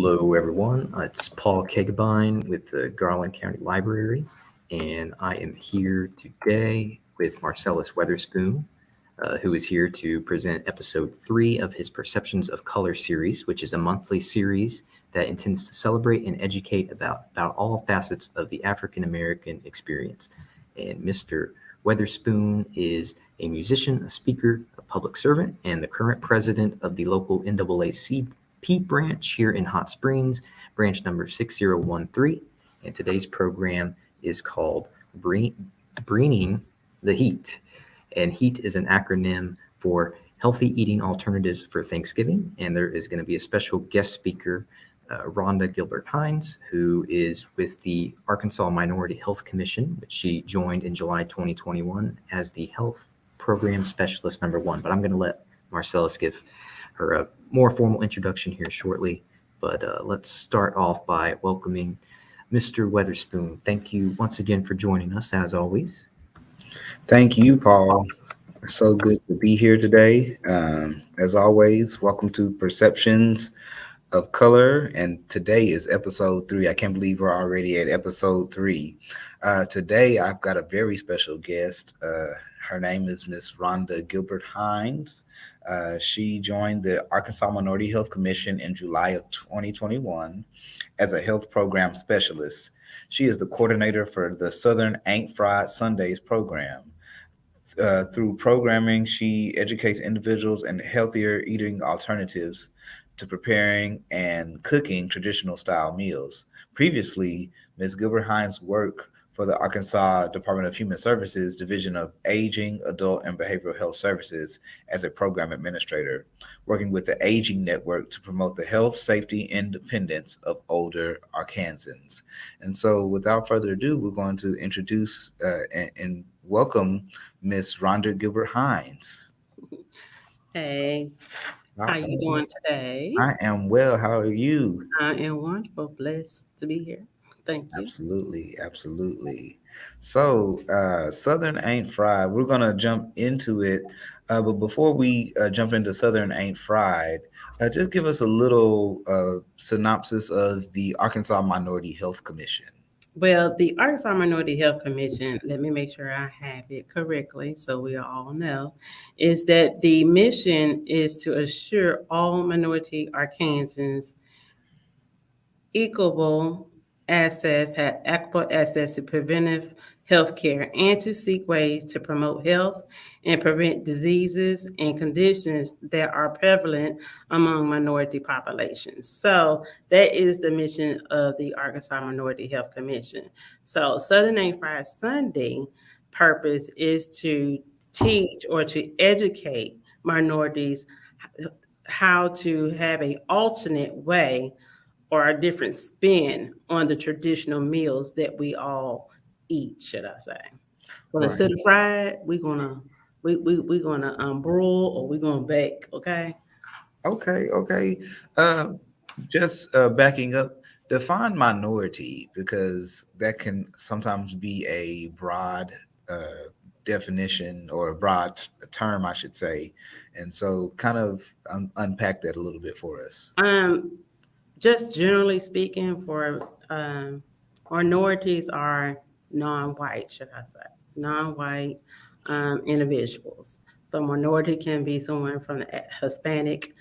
Hello, everyone. It's Paul Kegabine with the Garland County Library, and I am here today with Marsalis Weatherspoon, who is here to present episode 3 of his Perceptions of Color series, which is a monthly series that intends to celebrate and educate about all facets of the African American experience. And Mr. Weatherspoon is a musician, a speaker, a public servant, and the current president of the local N.A.A.C.P branch here in Hot Springs, branch number 6013. And today's program is called Bringing the H.E.A.T. And H.E.A.T is an acronym for Healthy Eating Alternatives for Thanksgiving. And there is going to be a special guest speaker, Ronda Gilbert-Hines, who is with the Arkansas Minority Health Commission, which she joined in July 2021 as the Health Program Specialist number 1. But I'm going to let Marsalis give her a more formal introduction here shortly. But let's start off by welcoming Mr. Weatherspoon. Thank you once again for joining us, as always. Thank you, Paul. So good to be here today. As always, welcome to Perceptions of Color. And today is episode 3. I can't believe we're already at episode 3. Today, I've got a very special guest. Her name is Miss Ronda Gilbert-Hines. She joined the Arkansas Minority Health Commission in July of 2021 as a health program specialist. She is the coordinator for the Southern Ain't Fried Sundays program. Through programming, she educates individuals in healthier eating alternatives to preparing and cooking traditional style meals. Previously, Ms. Gilbert-Hines worked for the Arkansas Department of Human Services Division of Aging, Adult, and Behavioral Health Services as a program administrator, working with the Aging Network to promote the health, safety, independence of older Arkansans. And so without further ado, we're going to introduce and welcome Miss Ronda Gilbert-Hines. Hey, how you doing today? I am well. How are you? I am wonderful, blessed to be here. Thank you. Absolutely. So, Southern Ain't Fried, we're going to jump into it. But before we jump into Southern Ain't Fried, just give us a little synopsis of the Arkansas Minority Health Commission. Well, the Arkansas Minority Health Commission, let me make sure I have it correctly so we all know, is that the mission is to assure all minority Arkansans equitable have equitable access to preventive health care and to seek ways to promote health and prevent diseases and conditions that are prevalent among minority populations. So that is the mission of the Arkansas Minority Health Commission. So Southern Ain't Fried Sunday purpose is to teach or to educate minorities how to have an alternate way or a different spin on the traditional meals that we all eat, should I say? So Right. instead of fried, we're gonna broil or we're gonna bake. Okay. Okay. Just backing up, define minority, because that can sometimes be a broad definition or a broad term, I should say. And so kind of unpack that a little bit for us. Just generally speaking, for minorities are non-white, should I say, non-white individuals. So minority can be someone from the Hispanic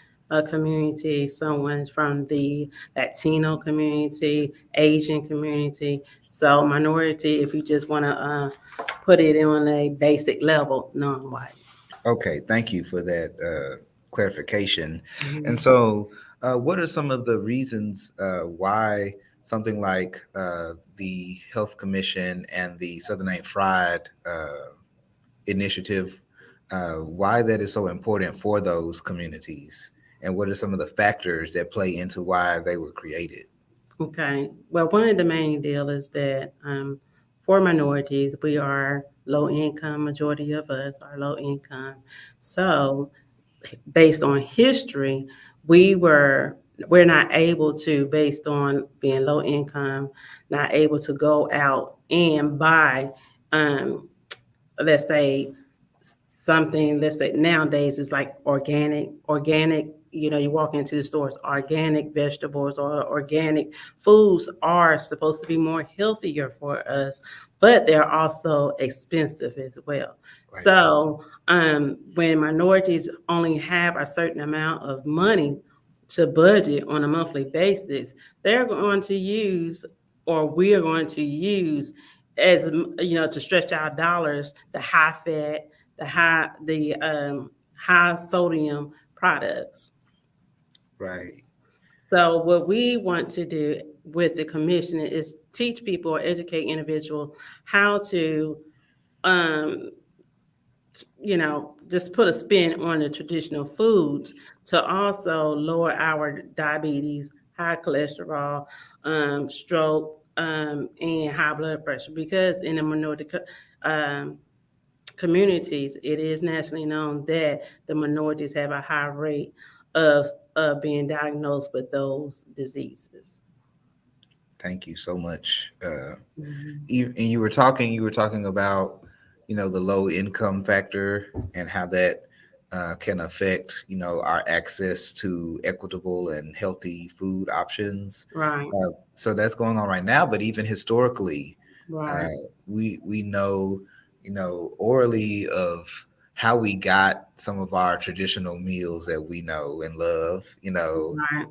community, someone from the Latino community, Asian community. So minority, if you just want to put it on a basic level, non-white. Okay, thank you for that clarification. Mhm. And so, what are some of the reasons why something like the Health Commission and the Southern Ain't Fried initiative, why that is so important for those communities? And what are some of the factors that play into why they were created? Okay. Well, one of the main deal is that for minorities, we are low income. Majority of us are low income. So, based on history, we're not able to, based on being low income, not able to go out and buy, um, let's say something. Let's say nowadays it's like organic you walk into the stores, organic vegetables or organic foods are supposed to be more healthier for us, but they're also expensive as well. Right. So when minorities only have a certain amount of money to budget on a monthly basis, they're going to use, or we are going to use, as to stretch our dollars, the high fat, the high sodium products. Right. So what we want to do with the commission is teach people or educate individuals how to um, just put a spin on the traditional foods to also lower our diabetes, high cholesterol, stroke, and high blood pressure. Because in the um, communities, it is nationally known that the minorities have a high rate of, being diagnosed with those diseases. Thank you so much. Mhm. And you were talking about, the low income factor and how that can affect, our access to equitable and healthy food options. Right, So that's going on right now. But even historically, uh, right, we know, orally of how we got some of our traditional meals that we know and love. right.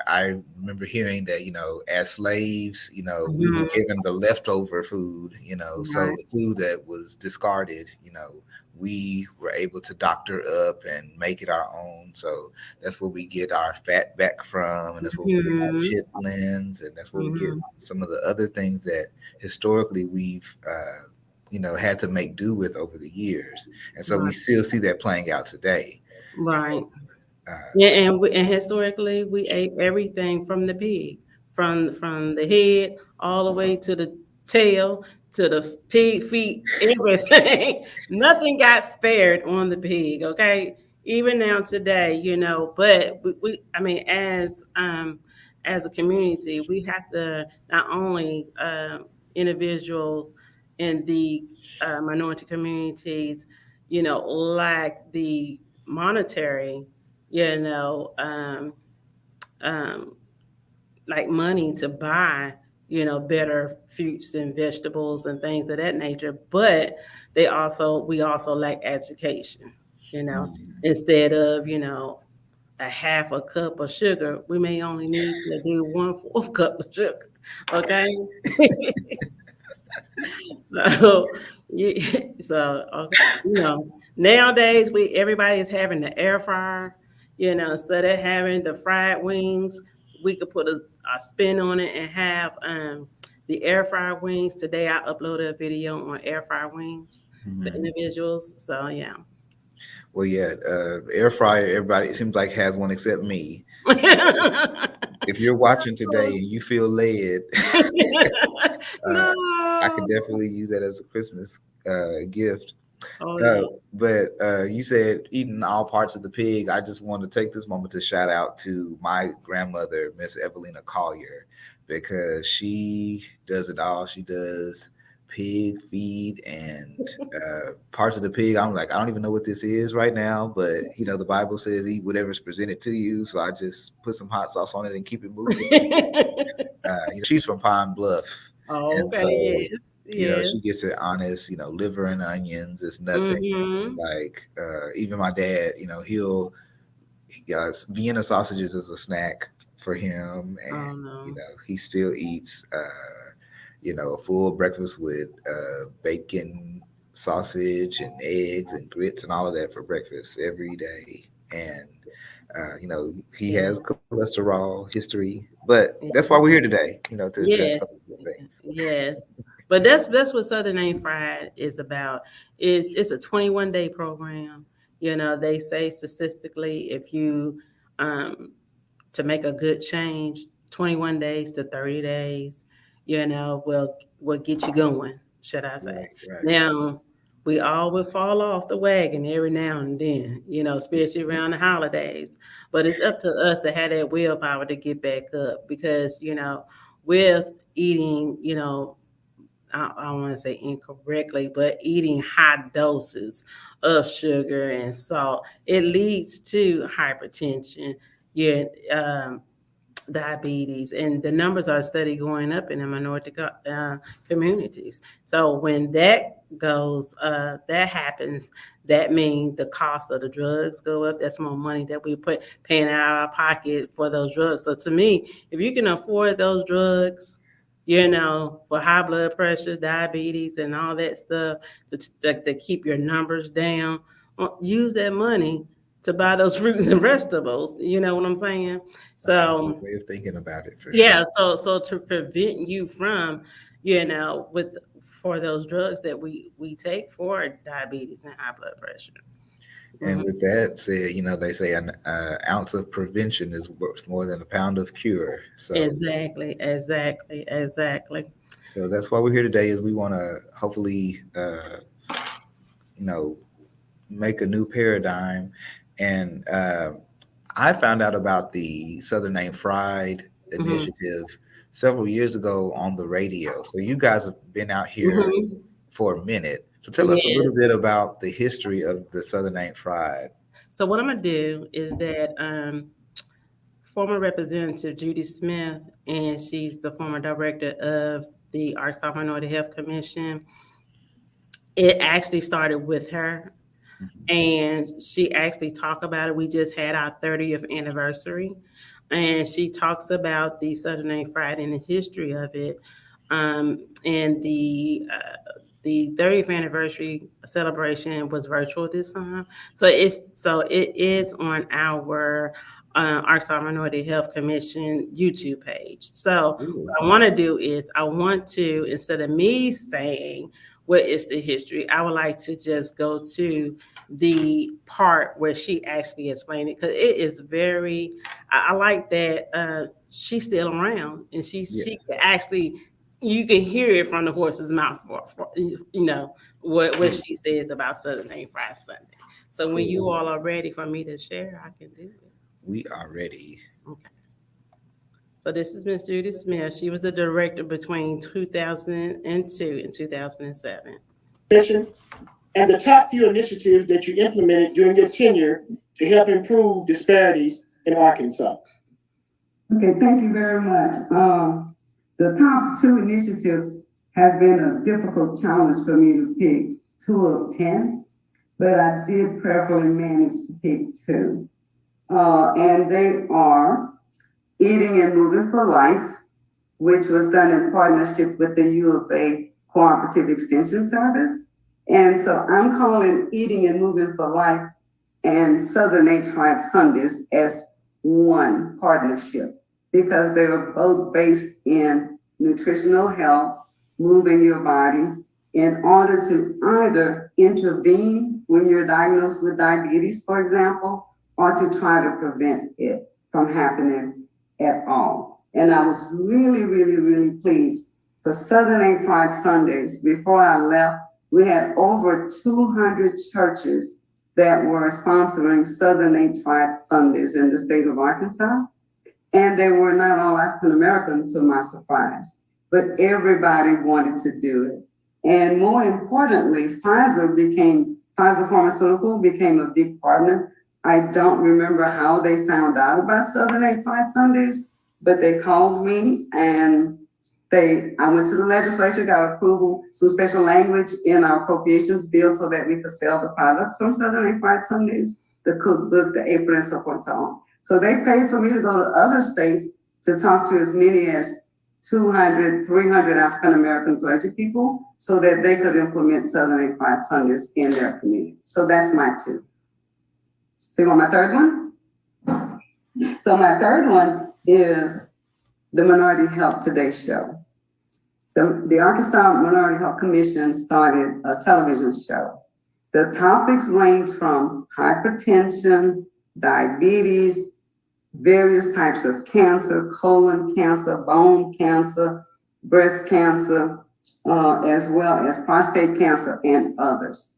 I remember hearing that, as slaves, we were Mhm. given the leftover food, so Right, the food that was discarded, we were able to doctor up and make it our own. So that's where we get our fat back from, and that's where we get our mhm, chitlins, and that's where we get mhm. some of the other things that historically we've, had to make do with over the years. And so we Right, still see that playing out today. So, right. uh, Yeah, and historically, we ate everything from the pig, from the head all the way to the tail, to the pig feet, everything. Nothing got spared on the pig. Okay, even now today, But I mean, as a community, we have to not only individuals in the minority communities, lack the monetary, you know, um, um, like money to buy, better fruits and vegetables and things of that nature. But we also lack education, you know, mm, instead of, a half a cup of sugar, we may only need to do 1/4 cup of sugar. Okay. So, you, so okay, nowadays everybody is having the air fryer. Instead of having the fried wings, we could put a spin on it and have the air fryer wings. Today, I uploaded a video on air fryer wings for mhm. individuals. So yeah. Well, yeah, air fryer. Everybody it seems like has one except me. So if you're watching today and you feel led, uh, I could No. definitely use that as a Christmas gift. Oh yeah. But you said eating all parts of the pig. I just want to take this moment to shout out to my grandmother, Miss Evelina Collier, because she does it all. She does pig feed and parts of the pig. I'm like, I don't even know what this is right now, but the Bible says eat whatever's presented to you. So I just put some hot sauce on it and keep it moving. She's from Pine Bluff, and Okay. so Yes. Yes. she gets it honest. Liver and onions is nothing. Mm-hmm. Like even my dad, he'll Vienna sausages is a snack for him, and Oh no. he still eats a full breakfast with bacon, sausage, and eggs and grits and all of that for breakfast every day. And he has Yeah. cholesterol history, but that's why we're Yeah. here today, to address some Yes. of these things. Yes. But that's what Southern Ain't Fried is about. It's a 21-day program. They say statistically, if you um to make a good change, 21 days to 30 days, will get you going, should I say. Right, right. Now, we all will fall off the wagon every now and then, especially around the holidays. But it's up to us to have that willpower to get back up because, with eating, I want to say incorrectly, but eating high doses of sugar and salt, it leads to hypertension, yeah, diabetes, and the numbers are steady going up in the minority communities. So when that happens, that means the cost of the drugs go up. That's more money that we paying out of our pocket for those drugs. So to me, if you can afford those drugs, for high blood pressure, diabetes, and all that stuff to keep your numbers down, use that money to buy those fruits and vegetables. You know what I'm saying? That's a good So way of thinking about it for sure. yeah, so to prevent you from, with for those drugs that we take for diabetes and high blood pressure. And Mhm. with that said, they say an ounce of prevention is worth more than a pound of cure. So, Exactly. so that's why we're here today. Is we want to hopefully, you know, make a new paradigm. And I found out about the Southern Name Fried Hmm. initiative several years ago on the radio. So you guys have been out here Hmm. for a minute. So tell us a little Yes. bit about the history of the Southern Name Fried. So what I'm gonna do is that former Representative Judy Smith, and she's the former director of the Arkansas Minority Health Commission. It actually started with her, Mhm. and she actually talked about it. We just had our 30th anniversary, and she talks about the Southern Name Friday and the history of it. And the 30th anniversary celebration was virtual this time, so it is on our Arkansas Minority Health Commission YouTube page. So Cool. what I want to do is I want to, instead of me saying what is the history, I would like to just go to the part where she actually explained it, because it is very. I like that she's still around, and Yeah. she can actually, you can hear it from the horse's mouth. What she says about Southern Name Friday Sunday. So when Cool. you all are ready for me to share, I can do it. We are ready. Okay. So this is Miss Judy Smith. She was the director between 2002 and 2007. Mission and the top few initiatives that you implemented during your tenure to help improve disparities in Arkansas. Okay, thank you very much. The top two initiatives has been a difficult challenge for me to pick 2 of 10, but I did prayerfully manage to pick two. And they are Eating and Moving for Life, which was done in partnership with the U of A Cooperative Extension Service. And so I'm calling Eating and Moving for Life and Southern H.E.A.T Fried Sundays as one partnership, because they are both based in nutritional health, moving your body in order to either intervene when you're diagnosed with diabetes, for example, or to try to prevent it from happening at all. And I was really pleased. For Southern H.E.A.T Fried Sundays, before I left, we had over 200 churches that were sponsoring Southern H.E.A.T Fried Sundays in the state of Arkansas. And they were not all African American, to my surprise, but everybody wanted to do it. And more importantly, Pfizer Pharmaceutical became a big partner. I don't remember how they found out about Southern H.E.A.T Fried Sundays, but they called me, and I went to the legislature, got approval, some special language in our appropriations bill so that we could sell the products from Southern H.E.A.T Fried Sundays, the cookbook, the apron, and so forth and so on. So they paid for me to go to other states to talk to as many as 200, 300 African-American clergy people so that they could implement Southern H.E.A.T Fried Sundays in their community. So that's my two. So you want my third one? So my third one is the Minority Health Today show. The Arkansas Minority Health Commission started a television show. The topics range from hypertension, diabetes, various types of cancer, colon cancer, bone cancer, breast cancer, as well as prostate cancer and others.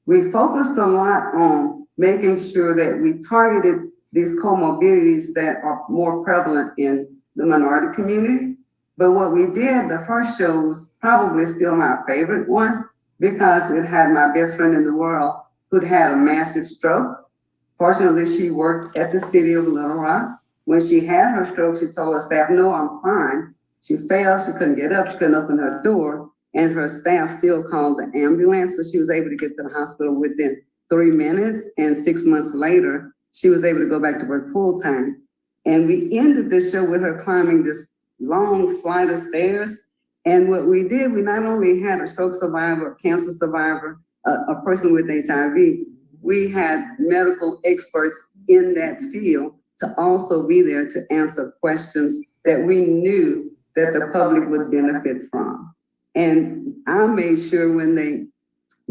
We focused a lot on making sure that we targeted these comorbidities that are more prevalent in the minority community. But what we did, the first show was probably still my favorite one because it had my best friend in the world who'd had a massive stroke. Fortunately, she worked at the city of Little Rock. When she had her stroke, she told her staff, no, I'm fine. She fell, she couldn't get up, she couldn't open her door, and her staff still called the ambulance. So she was able to get to the hospital within 3 minutes. And 6 months later, she was able to go back to work full time. And we ended the show with her climbing this long flight of stairs. And what we did, we not only had a stroke survivor, a cancer survivor, a person with HIV, we had medical experts in that field to also be there to answer questions that we knew that the public would benefit from. And I made sure when they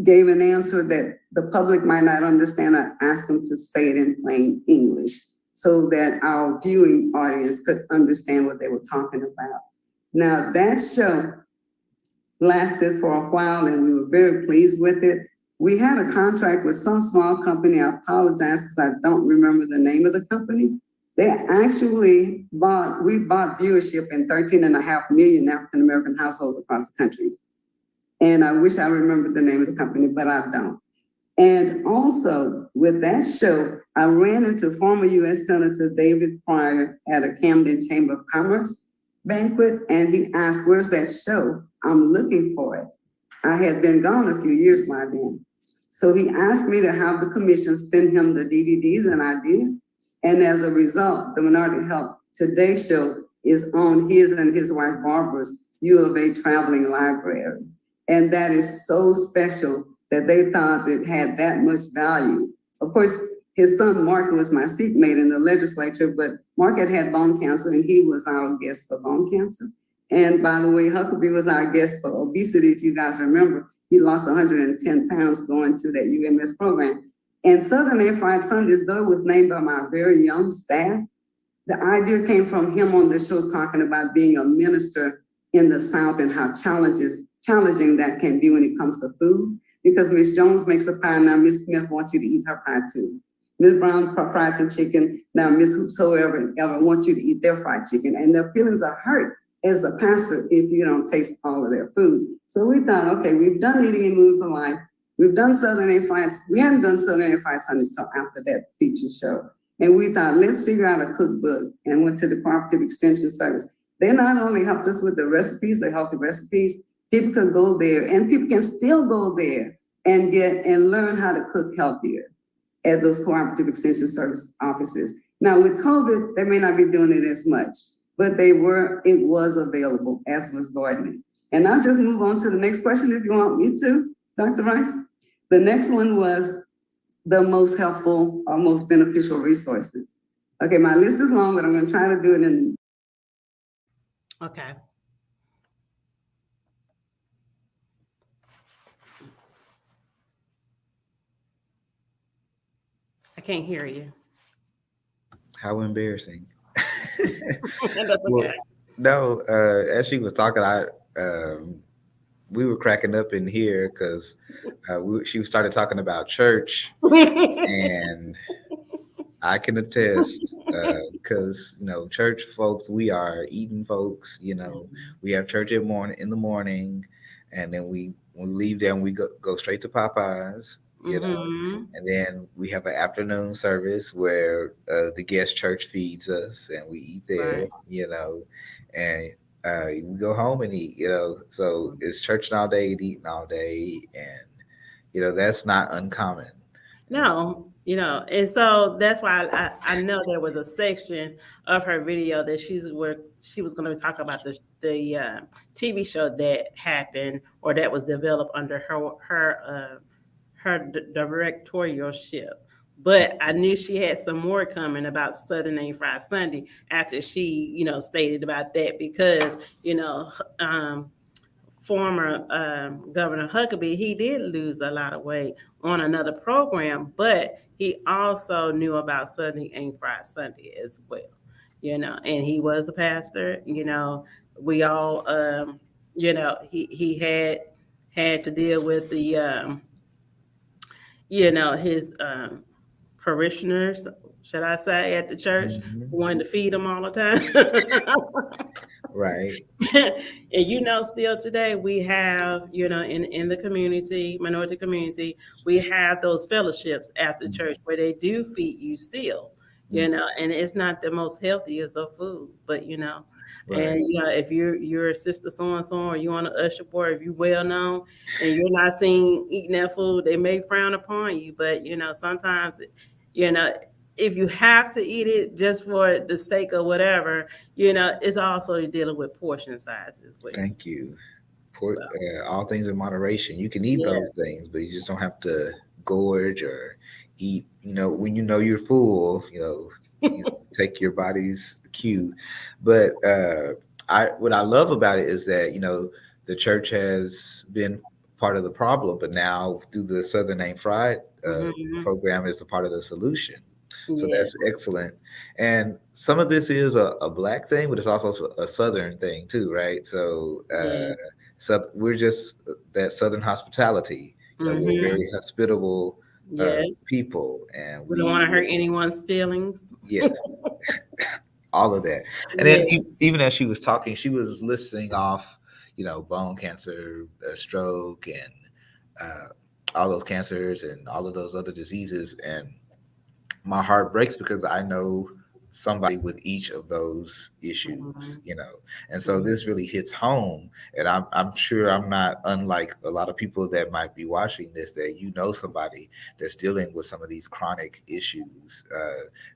gave an answer that the public might not understand, I asked them to say it in plain English so that our viewing audience could understand what they were talking about. Now, that show lasted for a while and we were very pleased with it. We had a contract with some small company. I apologize because I don't remember the name of the company. They actually bought viewership in 13.5 million African-American households across the country. And I wish I remembered the name of the company, but I don't. And also with that show, I ran into former U.S. Senator David Pryor at a Camden Chamber of Commerce banquet, and he asked, where's that show? I'm looking for it. I had been gone a few years by then. So he asked me to have the commission send him the DVDs, and I did. And as a result, the Minority Health Today show is on his and his wife Barbara's U of A traveling library. And that is so special that they thought it had that much value. Of course, his son Mark was my seatmate in the legislature, but Mark had bone cancer and he was our guest for bone cancer. And by the way, Huckabee was our guest for obesity. If you guys remember, he lost 110 pounds going to that UMS program. And Southern Air Fried Sundays, though it was named by my very young staff, the idea came from him on the show talking about being a minister in the South and how challenging that can be when it comes to food. Because Miss Jones makes a pie, now Miss Smith wants you to eat her pie too. Miss Brown fries some chicken, now Miss whosoever ever wants you to eat their fried chicken. And their feelings are hurt as the pastor if you don't taste all of their food. So we thought, okay, we've done Eating and Moving for Life. We've done Southern Air Fried. We haven't done Southern Air Fried Sundays till after that feature show. And we thought, let's figure out a cookbook, and went to the Cooperative Extension Service. They not only helped us with the recipes, the healthy recipes, people could go there, and people can still go there and get and learn how to cook healthier at those Cooperative Extension Service offices. Now with COVID, they may not be doing it as much, but it was available, as was gardening. And I'll just move on to the next question if you want me to, Dr. Rice. The next one was the most helpful or most beneficial resources. Okay, my list is long, but I'm gonna try to do it in. Okay. I can't hear you. How embarrassing. That's Well, okay. no, as she was talking, we were cracking up in here because she started talking about church, and I can attest because church folks, we are eating folks. We have church in the morning, and then when we leave there and we go straight to Popeyes. Mhm. And then we have an afternoon service where the guest church feeds us and we eat there. Right. And we go home and eat. So it's churching all day and eating all day, and that's not uncommon. And No, and so that's why I know there was a section of her video that she was going to talk about the TV show that happened or that was developed under her directorialship. But I knew she had some more coming about Southern Air Fried Sunday after she, stated about that because, former Governor Huckabee, he did lose a lot of weight on another program, but he also knew about Southern Air Fried Sunday as well, and he was a pastor, we all, he had to deal with the, his parishioners, should I say, at the church, Mhm. wanting to feed him all the time. Right. And still today we have, in the community, minority community, we have those fellowships after church where they do feed you still, and it's not the most healthiest of food, but Right. if you're a sister so and so, or you on the usher board, if you well known and you're not seen eating that food, they may frown upon you, but sometimes, you know, if you have to eat it just for the sake of whatever, it's also dealing with portion size as well. Thank you. So, All things in moderation. You can eat yeah, those things, but you just don't have to gorge or eat. When you know you're full, you take your body's cue. But I what I love about it is that the church has been part of the problem, but now through the Southern Ain't Fried hmm, program is a part of the solution. So that's yes, excellent. And some of this is a black thing, but it's also a Southern thing too, right? yeah, So we're just that Southern hospitality. We're hmm, very hospitable yes. people, and We don't want to hurt anyone's feelings. yes, all of that. And then Yeah, even as she was talking, she was listing off, bone cancer, stroke, and uh, all those cancers and all of those other diseases. And my heart breaks because I know somebody with each of those issues, mhm, and so mhm, this really hits home. And I'm sure I'm not unlike a lot of people that might be watching this, that somebody that's dealing with some of these chronic issues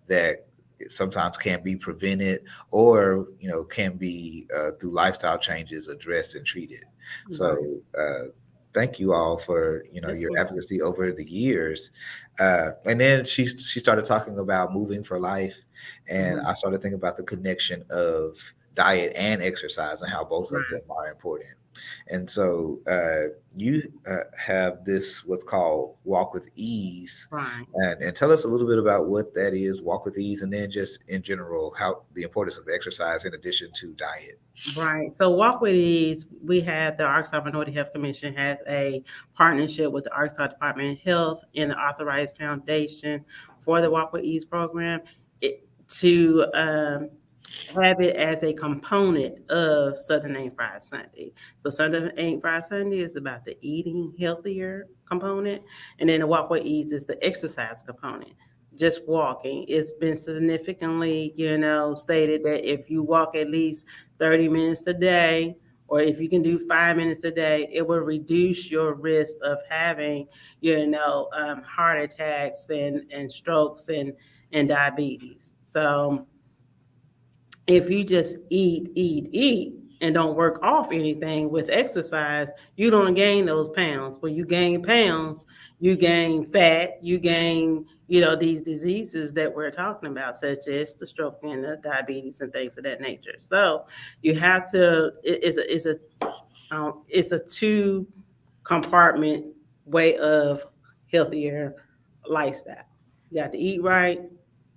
that sometimes can be prevented, or can be through lifestyle changes addressed and treated. So right. thank you all for Yes, your ma'am. advocacy over the years. And then she started talking about moving for life, and Mhm, I started thinking about the connection of diet and exercise and how both of them right, are important. And so you have this what's called Walk with Ease, right. and tell us a little bit about what that is, Walk with Ease, and then just in general how the importance of exercise in addition to diet. Right. So Walk with Ease, we have the Arkansas Minority Health Commission has a partnership with the Arkansas Department of Health and the Authorized Foundation for the Walk with Ease program to have it as a component of Southern Ain't Fried Sunday. So Southern Ain't Fried Sunday is about the eating healthier component, and then the Walk with Ease is the exercise component. Just walking. It's been significantly, stated that if you walk at least 30 minutes a day, or if you can do 5 minutes a day, it will reduce your risk of having, heart attacks and strokes and diabetes. So if you just eat, and don't work off anything with exercise, you don't gain those pounds. When you gain pounds, you gain fat, you gain, these diseases that we're talking about, such as the stroke and the diabetes and things of that nature. So you have to, it's a two compartment way of healthier lifestyle. You got to eat right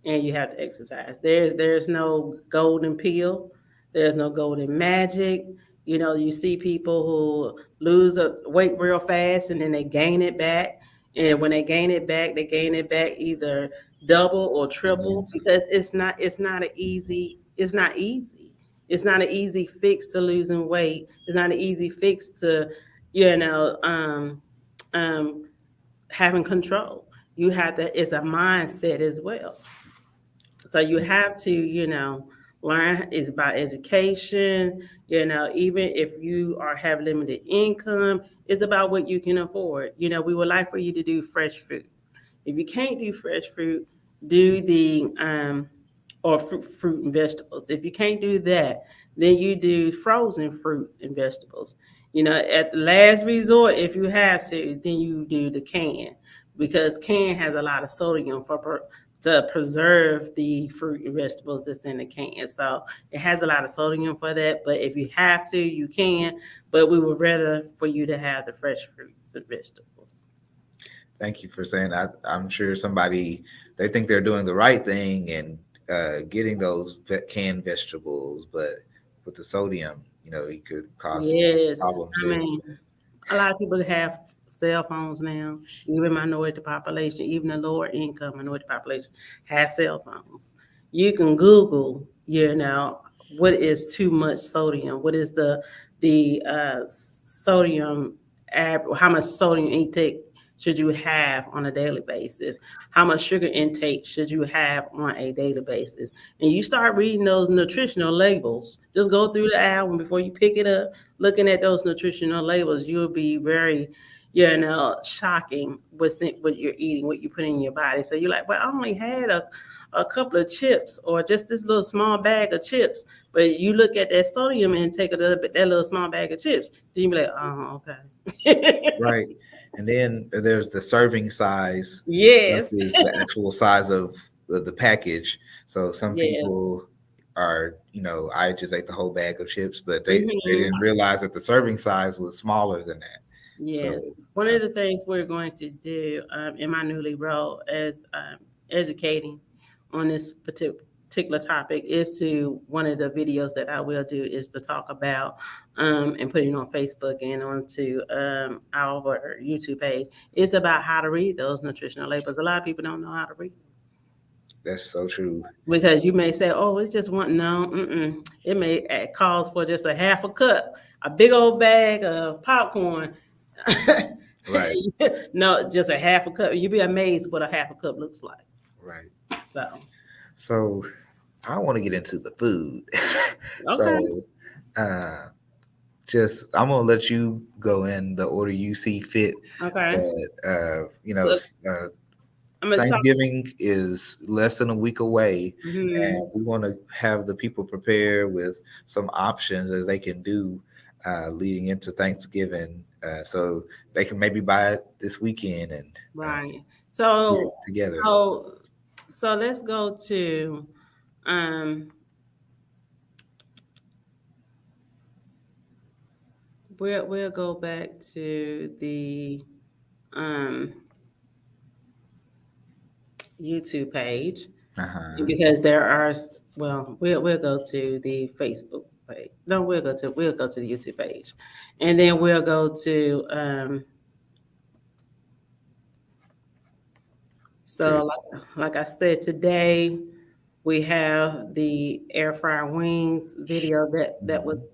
and you have to exercise. There's no golden pill. There's no golden magic. You see people who lose a weight real fast and then they gain it back. And when they gain it back either double or And then triple because it's not easy. It's not an easy fix to losing weight. It's not an easy fix to, you know, um, um, having control. You have to, it's a mindset as well. So you have to, learn is about education, even if you are have limited income, it's about what you can afford. We would like for you to do fresh fruit. If you can't do fresh fruit, do the or fruit and vegetables. If you can't do that, then you do frozen fruit and vegetables. At the last resort, if you have to, then you do the can because can has a lot of sodium to preserve the fruit and vegetables that's in the can. So it has a lot of sodium for that. But if you have to, you can. But we would rather for you to have the fresh fruits and vegetables. Thank you for saying that. I'm sure somebody, they think they're doing the right thing and getting those canned vegetables, but with the sodium, it could cause some Yes, problems I there. mean, a lot of people have cell phones now. Even minority population, even the lower income minority population has cell phones. You can Google, what is too much sodium? What is the sodium how much sodium intake should you have on a daily basis? How much sugar intake should you have on a daily basis? And you start reading those nutritional labels. Just go through the album before you pick it up, looking at those nutritional labels. You'll be very, shocking what you're eating, what you put in your body. So you're like, well, I only had a couple of chips or just this little small bag of chips. But you look at that sodium intake of that little small bag of chips, then you be like, oh, okay. Right. And then there's the serving size Yes. versus the actual size of the package. So some Yes. people are, I just ate the whole bag of chips, but they Hmm. didn't realize that the serving size was smaller than that. So, Yes. One uh, of the things we're going to do in my newly role as educating on this particular topic is to one of the videos that I will do is to talk about and put it on Facebook and onto our YouTube page. It's about how to read those nutritional labels. A lot of people don't know how to read that's so true. because you may say, "Oh, it's just one." No, mm-mm. It may calls for just a half a cup, a big old bag of popcorn. Right. No, just a half a cup. You'd be amazed what a half a cup looks like. Right. So, So I want to get into the food. okay, So uh just I'm gonna let you go in the order you see fit. okay. But So I'm gonna talk. Thanksgiving is less than a week away, and Mhm. we want to have the people prepare with some options that they can do leading into Thanksgiving, so they can maybe buy it this weekend and Right. eat it So, together. so, so let's go to. Um, we'll go back to the um YouTube page Uh-huh. because there are. Well, we'll go to the Facebook page. No, we'll go to the YouTube page, and then we'll go to Okay. So, like I said, today we have the air fryer wings video that Mhm. was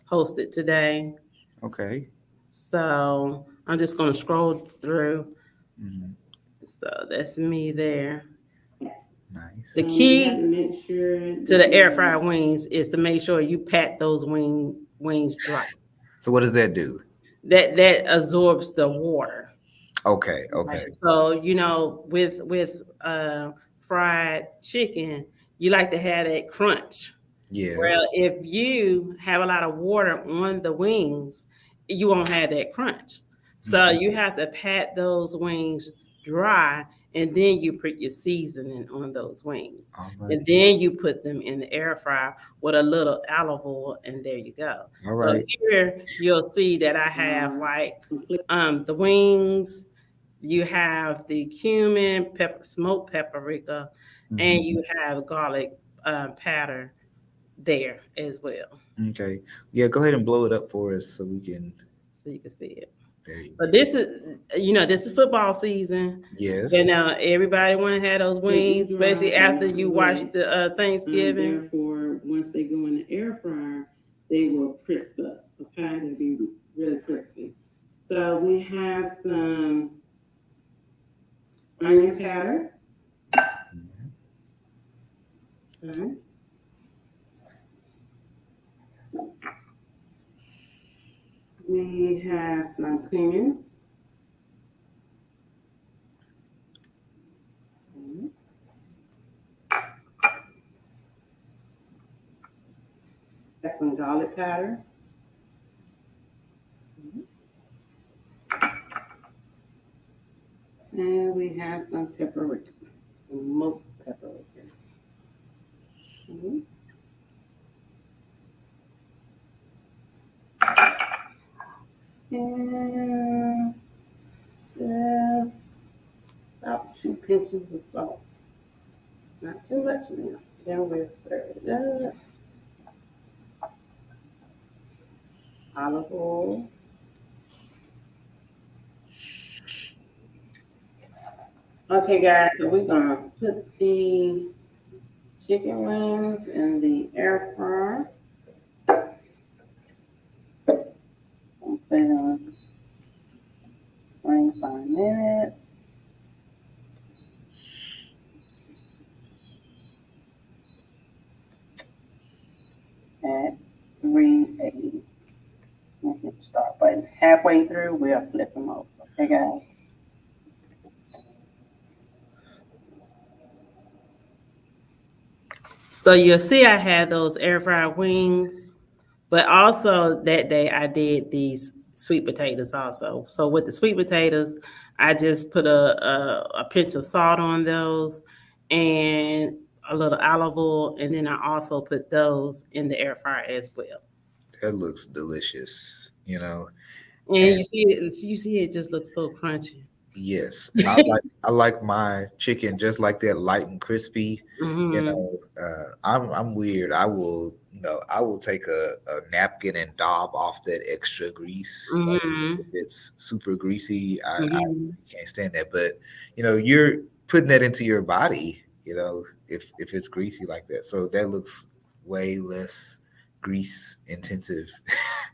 posted today. Okay. So I'm just going to scroll through. Mhm. So that's me there. Nice. The key to the air fryer wings is to make sure you pat those wings dry. So what does that do? That absorbs the water. Okay. Right. Okay. So with fried chicken, you like to have that crunch. Well, Yes. if you have a lot of water on the wings, you won't have that crunch. So Mhm. you have to pat those wings dry, and then you put your seasoning on those wings. All right. And then you put them in the air fryer with a little olive oil, and there you go. All So right. here you'll see that I have like the wings, you have the cumin, pepper, smoked paprika, and Mhm. you have garlic powder there as well, Okay. Yeah, go ahead and blow it up for us so we can. so you can see it. There you But go. this is football season, and Yes. now everybody want to have those wings, especially after you watch the Thanksgiving. Therefore, once they go in the air fryer, they will crisp up. Okay, they'll be really crispy. So we have some onion powder. Mhm. Okay. We have some cumin. Okay. That's some garlic powder. And we have some paprika, smoked paprika. Mhm. And just about 2 pinches of salt. Not too much now. Then we'll stir it up. Olive oil. Okay, guys, so we're gonna put the chicken wings in the air fryer. Put it on 25 minutes. At 380. Hit the start button. Halfway through, we'll flip them over. Okay, guys. So you'll see I had those air fried wings, but also that day I did these sweet potatoes also. So with the sweet potatoes, I just put a pinch of salt on those and a little olive oil, and then I also put those in the air fryer as well. That looks delicious, you know. And And you see it just looks so crunchy. yes, I like my chicken just like that, light and crispy. You Mm-hmm. know, I'm weird. I will take a napkin and daub off that extra grease. Like if Mm-hmm. it's super greasy, I Mm-hmm. can't stand that. But you're putting that into your body. If it's greasy like that, so that looks way less grease intensive.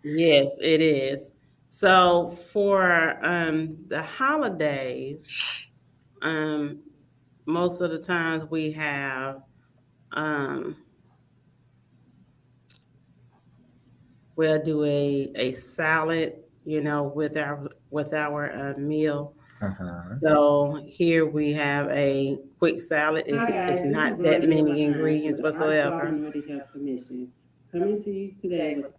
Yes, it is. So for the holidays, um, most of the times we have um, we'll do a salad, with our meal. Uh-huh. So here we have a quick salad. It's not that many ingredients whatsoever. Commission coming to you today with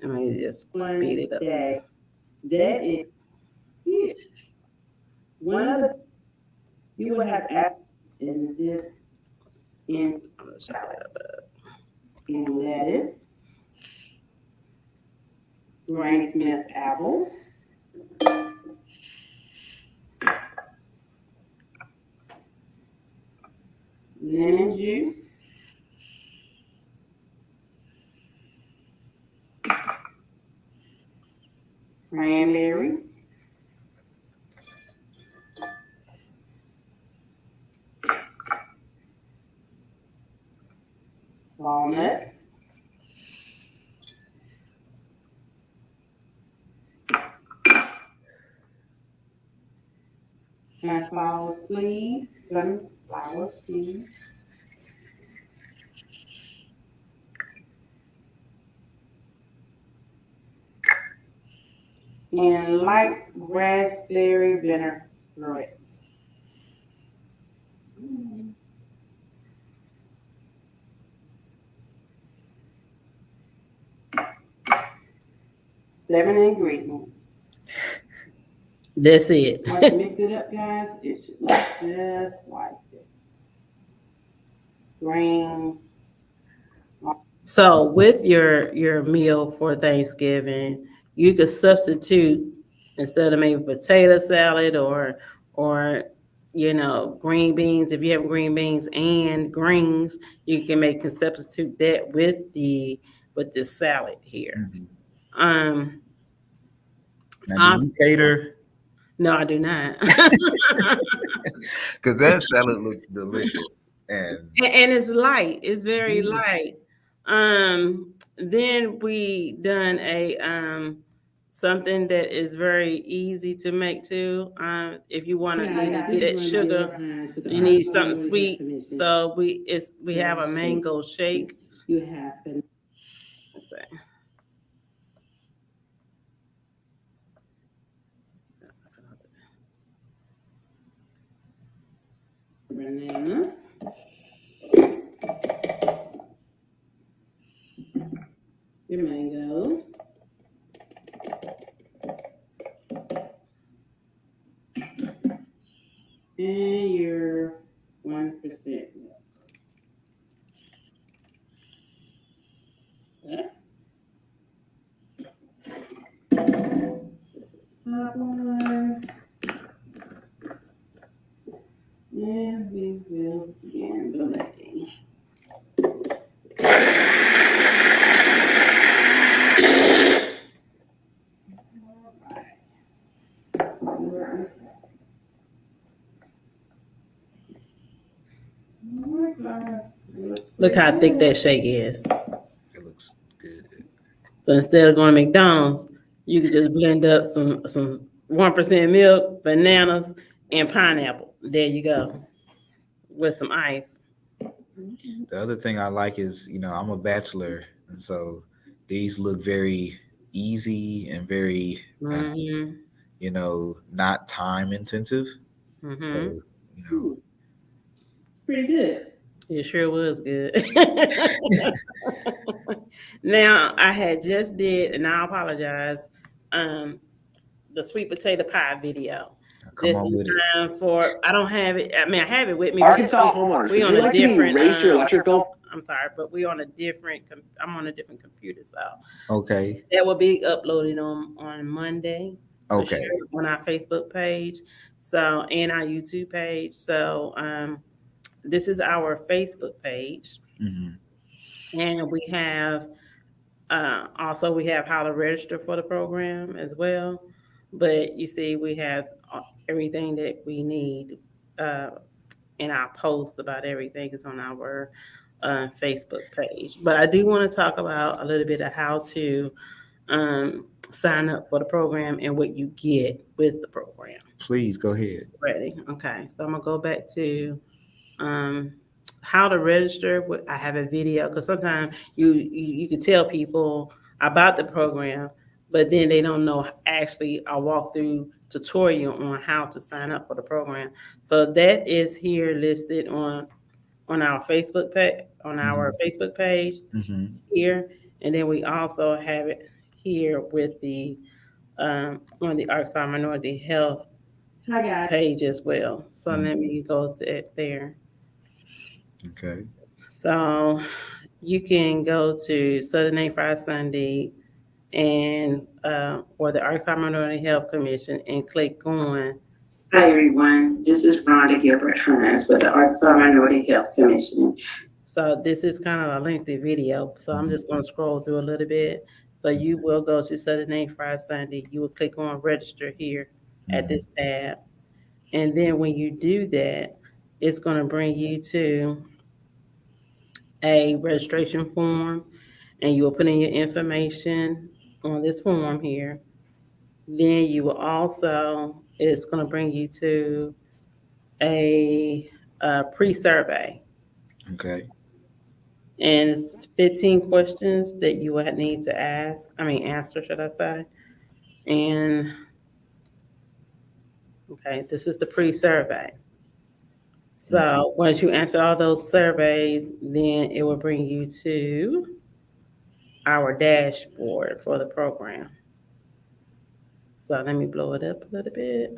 Let me just speed it up. That is it. One of the you will have in this in lettuce, Granny Smith apples, lemon juice, cranberries, walnuts, sunflower seeds, and light raspberry vinaigrette. 7 ingredients. That's it. Once you mix it up, guys, it should look just like this. Green. So with your meal for Thanksgiving, you could substitute instead of maybe potato salad or green beans. If you have green beans and greens, you can substitute that with the salad here. Mhm. Um, Now, do I, you cater? no, I do not. Because that salad looks delicious. And And it's light. It's very yes. light. Then we done a something that is very easy to make too. If you want to get that sugar, you need something sweet. So we have a mango shake. You have been. Let's see. Bananas. Your mangoes. And your 1%. Okay. Top one. And we will begin blending. Oh my God, it looks Look how thick that shake is. It looks good. So instead of going to McDonald's, you could just blend up some 1% milk, bananas, and pineapple. There you go, with some ice. The other thing I like is, I'm a bachelor, and so these look very easy and very, Mm-hmm. not time intensive. Mm-hmm. So, you know, Pretty good. It sure was good. Now I had just did, and I apologize. The sweet potato pie video. come Just on in with it. time for, I don't have it. I mean, I have it with me. Arkansas homeowners, We would on you a like to be different. raised your electric bill? I'm sorry, but we on a different. I'm on a different computer, so Okay. that will be uploaded on Monday. For Okay. sure, on our Facebook page, so and our YouTube page. So this is our Facebook page, Hmm. and we have also we have how to register for the program as well. But you see, we have everything that we need uh, in our post about everything is on our Facebook page. But I do want to talk about a little bit of how to sign up for the program and what you get with the program. Please go ahead. Ready? Okay, so I'm gonna go back to um, how to register. I have a video because sometimes you can tell people about the program, but then they don't know actually a walkthrough tutorial on how to sign up for the program. So that is here listed on our Facebook page Hmm. here, and then we also have it here with the on the Arkansas Minority Health page as well. So let me go to it there. Okay. So you can go to Southern A Friday Sunday and or the Arkansas Minority Health Commission and click on. Hi everyone, this is Ronda Gilbert-Hines with the Arkansas Minority Health Commission. So this is kind of a lengthy video, so I'm just going to scroll through a little bit. So you will go to Southern A Friday Sunday. You will click on register here at this tab, and then when you do that, it's going to bring you to a registration form, and you will put in your information on this form here. Then you will also, it's going to bring you to a pre-survey. Okay. And it's 15 questions that you would need to answer, should I say. And, okay, this is the pre-survey. So once you answer all those surveys, then it will bring you to our dashboard for the program. So let me blow it up a little bit.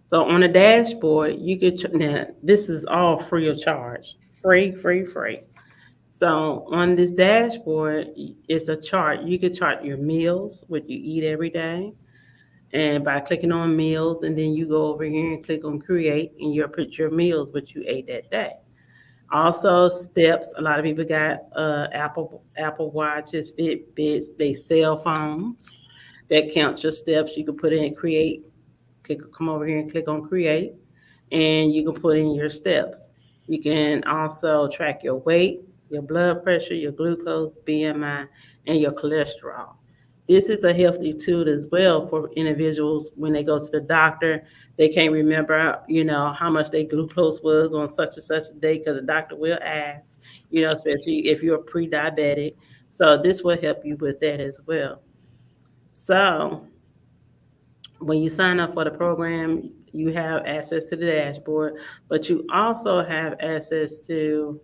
So on the dashboard, you get, now this is all free of charge, free. So on this dashboard, it's a chart. You can chart your meals, what you eat every day. And by clicking on meals, and then you go over here and click on create, and you'll put your meals, what you ate that day. Also, steps. A lot of people got Apple Watches, Fitbits, they cell phones that count your steps. You can put in create. Come over here and click on create, and you can put in your steps. You can also track your weight, your blood pressure, your glucose, BMI, and your cholesterol. This is a healthy tool as well for individuals when they go to the doctor. They can't remember, how much their glucose was on such and such a day because the doctor will ask, especially if you're pre-diabetic. So this will help you with that as well. So when you sign up for the program, you have access to the dashboard, but you also have access to,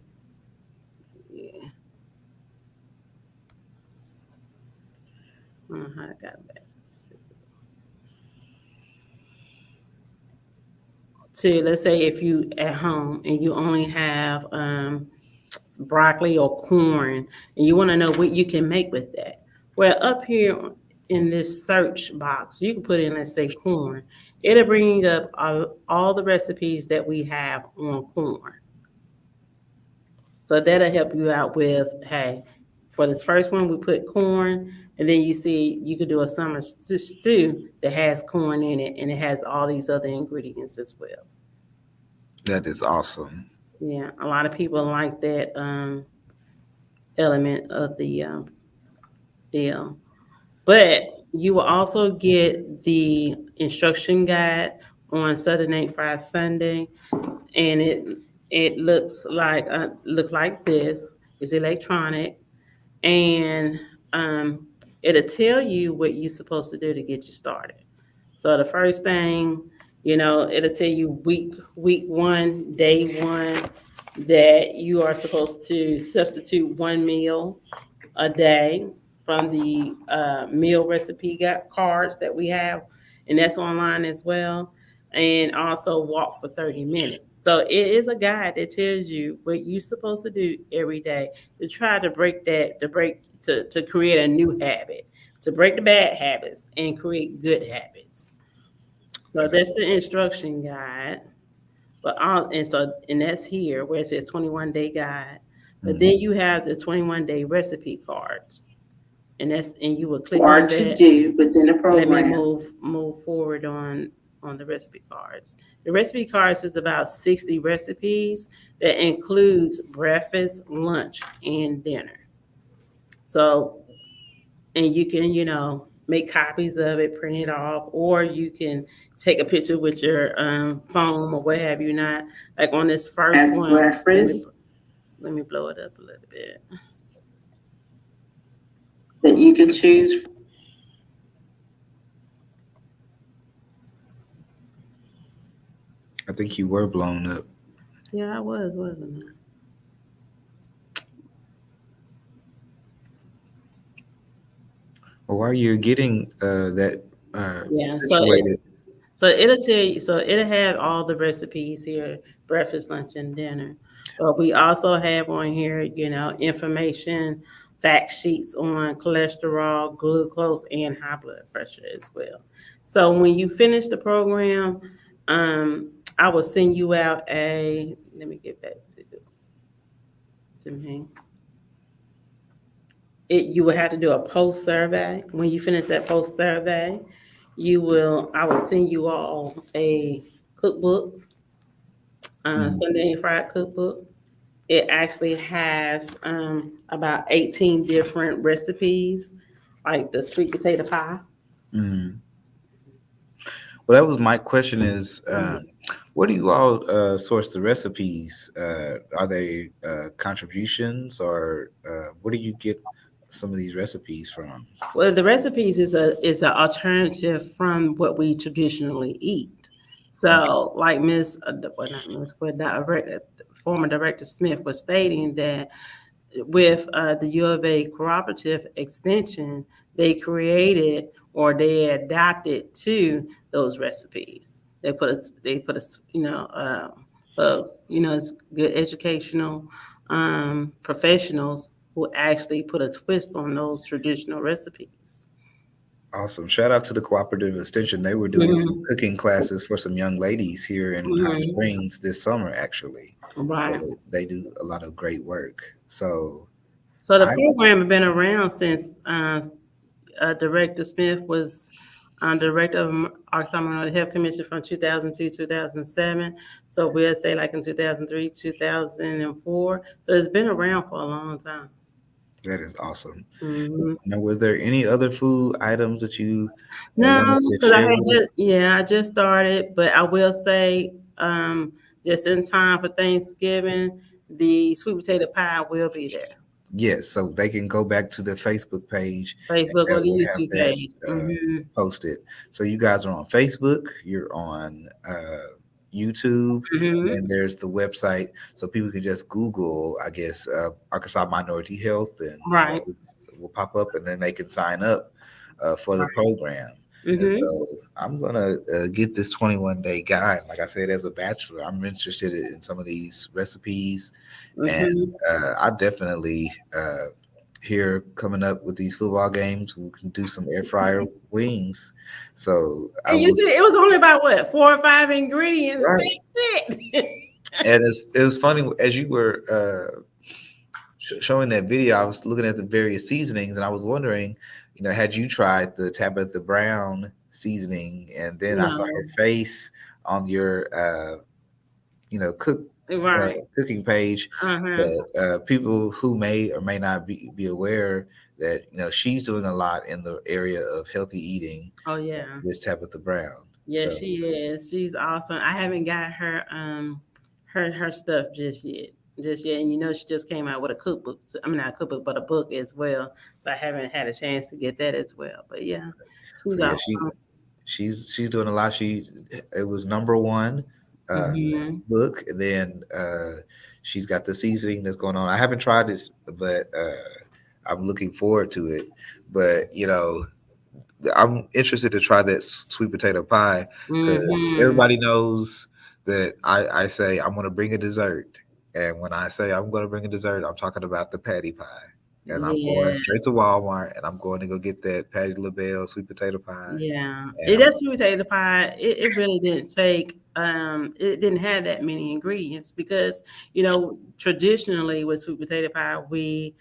I got back to, let's say if you at home and you only have broccoli or corn, and you want to know what you can make with that. Well, up here in this search box, you can put in, let's say, corn. It'll bring up all the recipes that we have on corn. So that'll help you out with, hey, for this first one, we put corn, and then you see you could do a summer stew that has corn in it, and it has all these other ingredients as well. That is awesome. Yeah, a lot of people like that element of the deal. But you will also get the instruction guide on Saturday Night Fried Sunday, and it looks like this. It's electronic, and um, it'll tell you what you're supposed to do to get you started. So the first thing, it'll tell you week one, day one, that you are supposed to substitute one meal a day from the meal recipe cards that we have, and that's online as well. And also walk for 30 minutes. So it is a guide that tells you what you're supposed to do every day to try to to create a new habit, to break the bad habits and create good habits. So that's the instruction guide. And that's here where it says 21-day guide. But Mhm. then you have the 21-day recipe cards. And you will click on to that. Do within the program. Let me move forward on the recipe cards. The recipe cards is about 60 recipes that includes breakfast, lunch, and dinner. So, and you can, make copies of it, print it off, or you can take a picture with your phone or what have you not. Like on this first as one, let me blow it up a little bit. That you can choose. I think you were blown up. Yeah, I was, wasn't I? Well, while you're getting that Yeah, situated, so it'll tell you, so it'll have all the recipes here, breakfast, lunch, and dinner. But we also have on here, information, fact sheets on cholesterol, glucose, and high blood pressure as well. So when you finish the program, I will send you out let me get back to me. You will have to do a post survey. When you finish that post survey, I will send you all a cookbook, mm, Sunday and Fried cookbook. It actually has about 18 different recipes, like the sweet potato pie. mm. Well, that was my question is, where do you all source the recipes? Are they contributions or where do you get some of these recipes from? Well, the recipes is an alternative from what we traditionally eat. Okay. So, like not Miss, but former Director Smith was stating that with the U of A cooperative extension, they created or they adapted to those recipes. It's good educational professionals who actually put a twist on those traditional recipes. Awesome. Shout out to the Cooperative Extension. They were doing some Mhm. cooking classes for some young ladies here in Hot Mhm. Springs this summer, actually. So Right. they do a lot of great work. So So the I, program has been around since Director Smith was director of Arkansas Minority Health Commission from 2002 2007. So we'll say like in 2003 2004. So it's been around for a long time. that is awesome. Hmm. Now, was there any other food items that you No, want us to because share with us? I just started, but I will say, just in time for Thanksgiving, the sweet potato pie will be there. Yes, so they can go back to the Facebook page and Facebook or that the will have YouTube that page. posted. So you guys are on Facebook, you're on YouTube, Hmm. and there's the website. So people can just Google, I guess, Arkansas Minority Health, and Right. will pop up, and then they can sign up for the Right. program. And Hmm. so I'm gonna get this 21-day guide. Like I said, as a bachelor, I'm interested in some of these recipes, and Hmm. I definitely here coming up with these football games. We can do some air fryer wings. So I And you would said it was only about what, 4 or 5 ingredients. right. That's it. And it was funny as you were showing that video. I was looking at the various seasonings, and I was wondering, had you tried the Tabitha Brown seasoning? And then I saw her No. face on your, Right. cooking page. Uh-huh. But people who may or may not be aware that she's doing a lot in the area of healthy eating. Oh yeah. With Tabitha Brown. Yeah, So she is. She's awesome. I haven't got her her stuff just yet. Just yet. And she just came out with a cookbook. I mean not a cookbook, but a book as well. So I haven't had a chance to get that as well. But yeah, she's yeah, awesome. she's doing a lot. It was number one uh, Hmm. book, and then she's got the seasoning that's going on. I haven't tried this, but I'm looking forward to it. But I'm interested to try that sweet potato pie because Hmm. everybody knows that I say I'm going to bring a dessert, and when I say I'm going to bring a dessert, I'm talking about the patty pie. And I'm going Yeah. straight to Walmart, and I'm going to go get that Patty LaBelle sweet potato pie. Yeah, And it that sweet potato pie. It really didn't take. It didn't have that many ingredients because traditionally with sweet potato pie we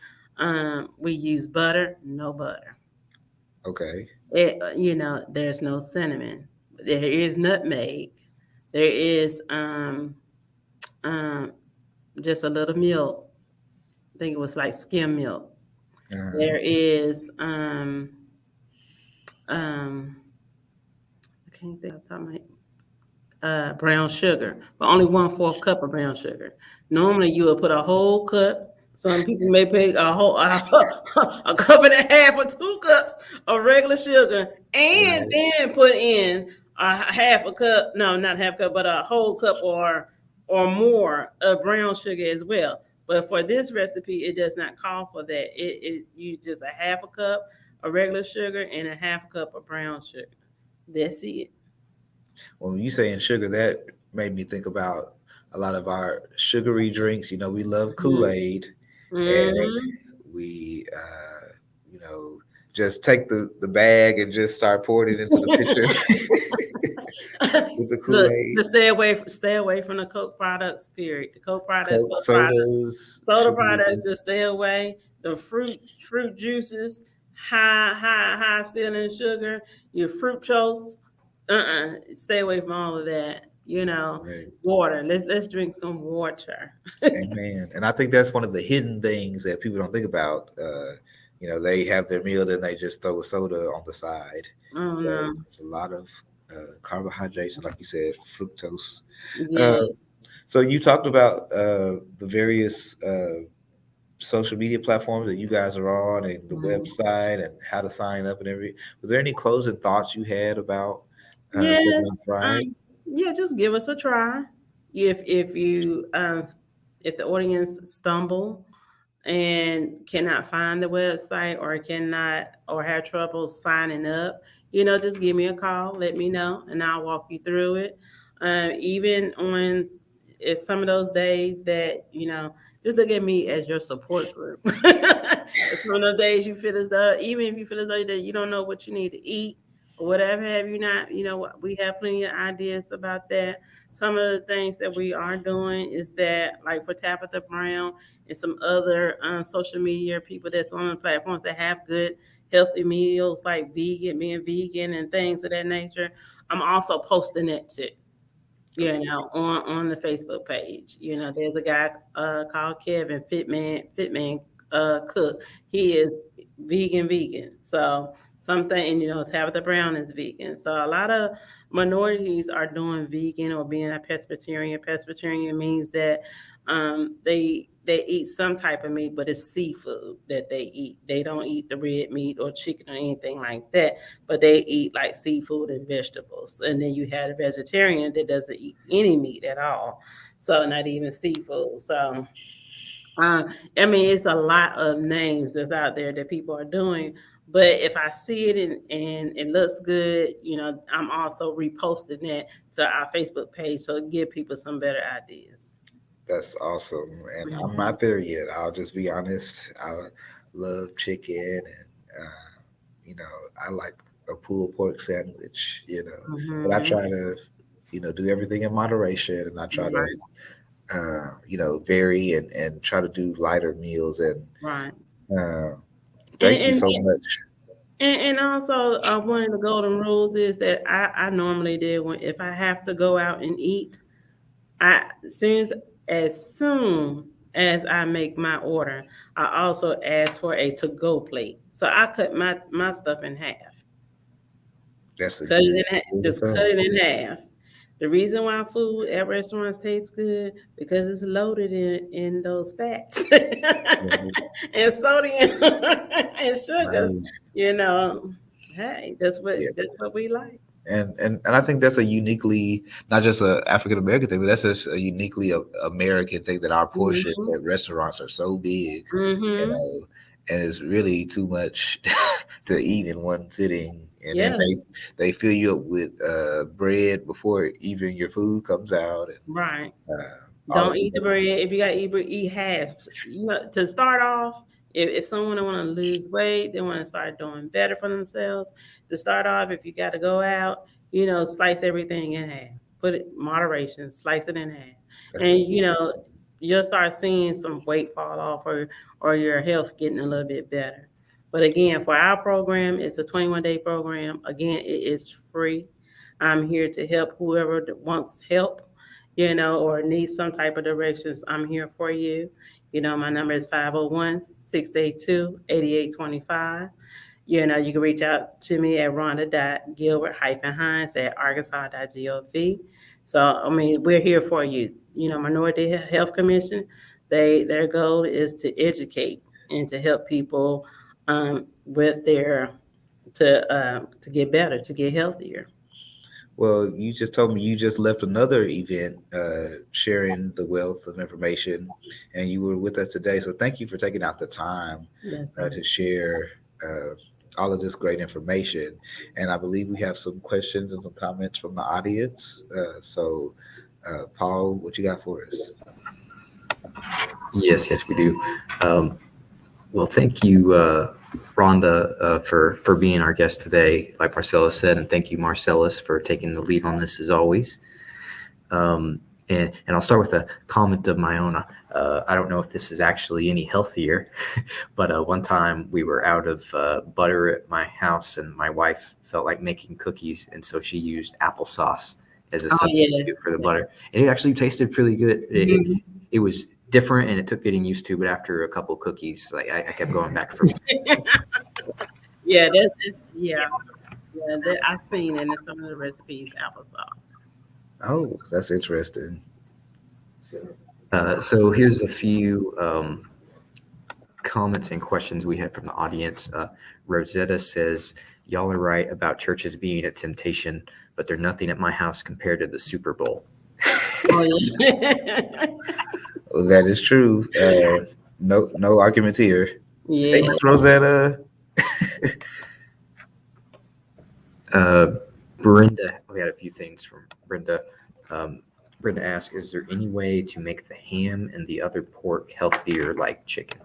use butter, no butter. okay, There's no cinnamon. There is nutmeg. There is um just a little milk. I think it was like skim milk. uh-huh. There is um I can't think of the top of my brown sugar, but only 1/4 cup of brown sugar. Normally, you would put a whole cup. Some people may put a whole a cup and a half or 2 cups of regular sugar, and Right. then put in a half a cup. No, not half cup, but a whole cup or more of brown sugar as well. But for this recipe, it does not call for that. It you just a half a cup of regular sugar and a half a cup of brown sugar. That's it. When you saying sugar, that made me think about a lot of our sugary drinks. We love Kool-Aid, and Mm-hmm. we, just take the bag and just start pouring it into the pitcher with the Look, Kool-Aid, just stay away from the Coke products. Period. The Coke products, Coke, sodas, soda sugary products, drinks. just stay away. The fruit juices, high still in sugar. Your fructose, stay away from all of that. Right. Water. Let's drink some water. Amen. And I think that's one of the hidden things that people don't think about. They have their meal, then they just throw a soda on the side. Oh But no. it's a lot of carbohydrates, and like you said, fructose. Uh, Yes. so you talked about the various social media platforms that you guys are on, and the Mhm. website, and how to sign up and everything. Was there any closing thoughts you had about Yes. Southern Fried? Yeah, just give us a try. If the audience stumble and cannot find the website or cannot or have trouble signing up, just give me a call, let me know, and I'll walk you through it. Even on if some of those days that just look at me as your support group. If some of those days you feel as though, even if you feel as though that you don't know what you need to eat or whatever have you not, we have plenty of ideas about that. Some of the things that we are doing is that, like for Tabitha Brown and some other social media people that's on the platforms that have good healthy meals like being vegan and things of that nature. I'm also posting that too, Okay. on the Facebook page. There's a guy called Kevin Fitman Cook. He is vegan. So something, and Tabitha Brown is vegan. So a lot of minorities are doing vegan or being a pescatarian. Pescatarian means that they eat some type of meat, but it's seafood that they eat. They don't eat the red meat or chicken or anything like that, but they eat like seafood and vegetables. And then you have a vegetarian that doesn't eat any meat at all, so not even seafood. So I mean, it's a lot of names that's out there that people are doing. But if I see it and it looks good, I'm also reposting that to our Facebook page so give people some better ideas. That's awesome. And I'm Mhm. not there yet. I'll just be honest. I love chicken, and I like a pulled pork sandwich. But I Mhm. try to, do everything in moderation, and I try to, Right. vary and try to do lighter meals. And Right. uh, thank you And, so much. and also, one of the golden rules is that I normally do when if I have to go out and eat, as soon as as soon as I make my order, I also ask for a to-go plate. So I cut my stuff in half. That's a Cut it good in half. rule of Just cut thumb. it in half. The reason why food at restaurants tastes good because it's loaded in those fats and sodium and sugars. Right. You know, hey, Yeah. that's what we like. And I think that's a uniquely not just a African American thing, but that's just a uniquely American thing that our portions Hmm. at restaurants are so big, you Hmm. know, and it's really too much to eat in one sitting. And then Yes, they fill you up with bread before even your food comes out, and right. all of Don't these. eat the bread. If you got to eat bread, eat half. You know, to start off, if someone want to lose weight, they want to start doing better for themselves. To start off, if you got to go out, you know, slice everything in half. Put it moderation, slice it in half, and you know, you'll start seeing some weight fall off, or your health getting a little bit better. But again, for our program, it's a 21-day program. Again, it is free. I'm here to help whoever that wants help, you know, or needs some type of directions. I'm here for you. You know, my number is 501-682-8825. You know, you can reach out to me at Ronda.Gilbert-Hines at Arkansas.gov. So, I mean, we're here for you. You know, Minority Health Commission, their goal is to educate and to help people with their to get better, to get healthier. Well, you just told me you just left another event sharing the wealth of information, and you were with us today. So thank you for taking out the time Yes, to sir. share uh, all of this great information. And I believe we have some questions and some comments from the audience. Paul, what you got for us? Yes, we do. Well, thank you, Rhonda, for being our guest today, like Marcellus said, and thank you, Marcellus, for taking the lead on this as always. And I'll start with a comment of my own. I don't know if this is actually any healthier, but one time we were out of butter at my house, and my wife felt like making cookies, and so she used applesauce as a Oh, substitute yes. for the butter, and it actually tasted pretty good. Mhm. It was different, and it took getting used to, but after a couple cookies, like I kept going back for Yeah, yeah. That I seen in some of the recipes applesauce. Oh, that's interesting. So here's a few comments and questions we had from the audience. Rosetta says, y'all are right about churches being a temptation, but they're nothing at my house compared to the Super Bowl. Oh yeah, Well, that is true. No arguments here. Hey, yeah. Miss Rosetta. Brenda, we had a few things from Brenda. Brenda asked, is there any way to make the ham and the other pork healthier like chicken?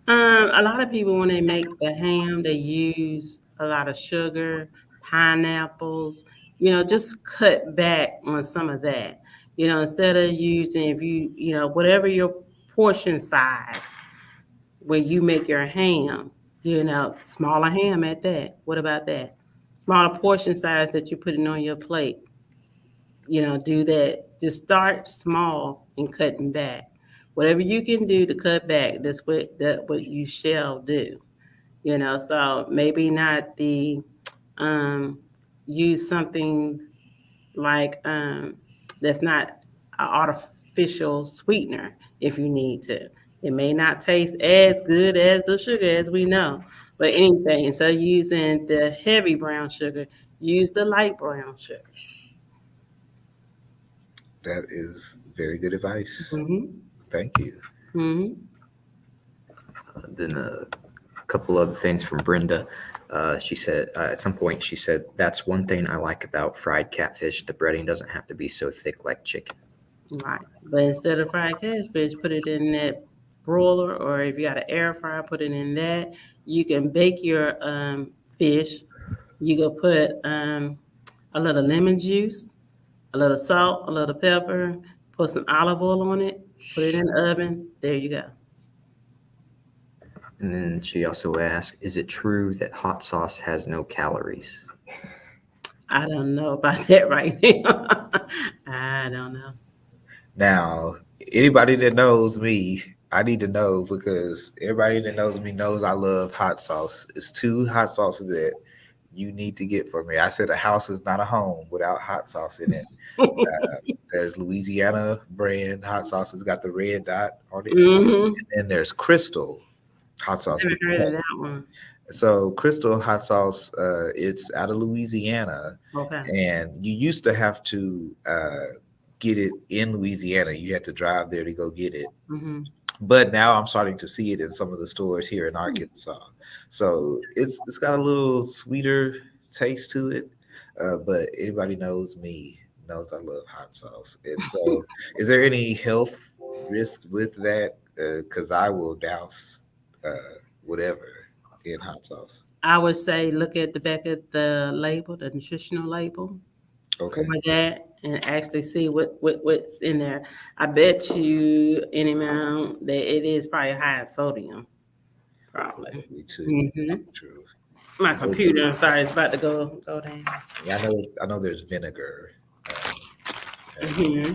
A lot of people when they make the ham, they use a lot of sugar, pineapples. You know, just cut back on some of that. You know, instead of using if you know whatever your portion size when you make your ham, you know, smaller ham at that. What about that? Smaller portion size that you're putting on your plate. You know, do that. Just start small and cutting back. Whatever you can do to cut back, that's what you shall do. You know, so maybe not the um use something like that's not an artificial sweetener if you need to. It may not taste as good as the sugar as we know, but anything. Instead of using the heavy brown sugar, use the light brown sugar. That is very good advice. Hmm. Thank you. Hmm. Then a couple other things from Brenda. She said at some point, she said, that's one thing I like about fried catfish. The breading doesn't have to be so thick like chicken. Right. But instead of fried catfish, put it in that broiler, or if you got an air fryer, put it in that. You can bake your fish. You can put a little lemon juice, a little salt, a little pepper, put some olive oil on it, put it in the oven. There you go. And then she also asked, is it true that hot sauce has no calories? I don't know about that right now. I I don't know. Now, anybody that knows me, I need to know because everybody that knows me knows I love hot sauce. It's two hot sauces that you need to get for me. I said a house is not a home without hot sauce in it. There's Louisiana brand hot sauce. It's got the red dot on it. Mm-hmm. And there's Crystal hot sauce. Never heard of that one. So Crystal hot sauce, it's out of Louisiana, Okay. and you used to have to get it in Louisiana. You had to drive there to go get it. Mm-hmm. But now I'm starting to see it in some of the stores here in Arkansas. So it's got a little sweeter taste to it. But anybody knows me knows I love hot sauce. And so, is there any health risk with that? Because I will douse whatever in hot sauce. I would say look at the back of the label, the nutritional label for Okay. that, and actually see what's in there. I bet you any amount that it is probably high in sodium. Probably. Probably too. Hmm. True. My It's- computer, I'm sorry, is about to go down. Yeah, I know there's vinegar. Hmm.